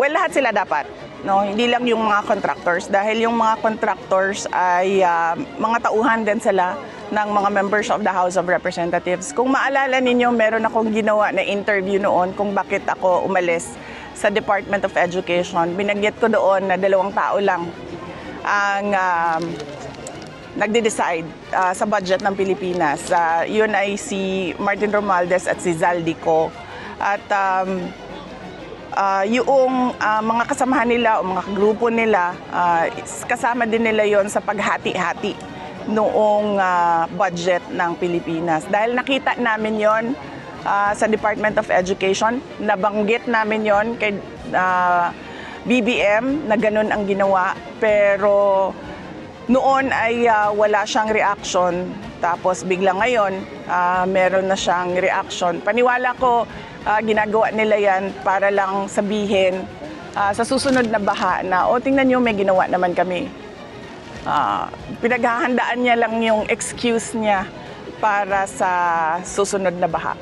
Well, lahat sila dapat. No, hindi lang yung mga contractors dahil yung mga contractors ay mga tauhan din sila ng mga members of the House of Representatives. Kung maalala ninyo, meron akong ginawa na interview noon kung bakit ako umalis sa Department of Education. Binagyat ko doon na 2 tao lang ang nagde-decide sa budget ng Pilipinas. Yun ay si Martin Romualdez at si Zaldico. At yung mga kasamahan nila o mga grupo nila, kasama din nila yon sa paghati-hati noong budget ng Pilipinas. Dahil nakita namin yon sa Department of Education, nabanggit namin yon kay BBM na ganun ang ginawa, pero noon ay wala siyang reaction. Tapos bigla ngayon, meron na siyang reaction. Paniwala ko, ginagawa nila yan para lang sabihin sa susunod na baha na, tingnan nyo, may ginawa naman kami. Pinaghahandaan niya lang yung excuse niya para sa susunod na baha.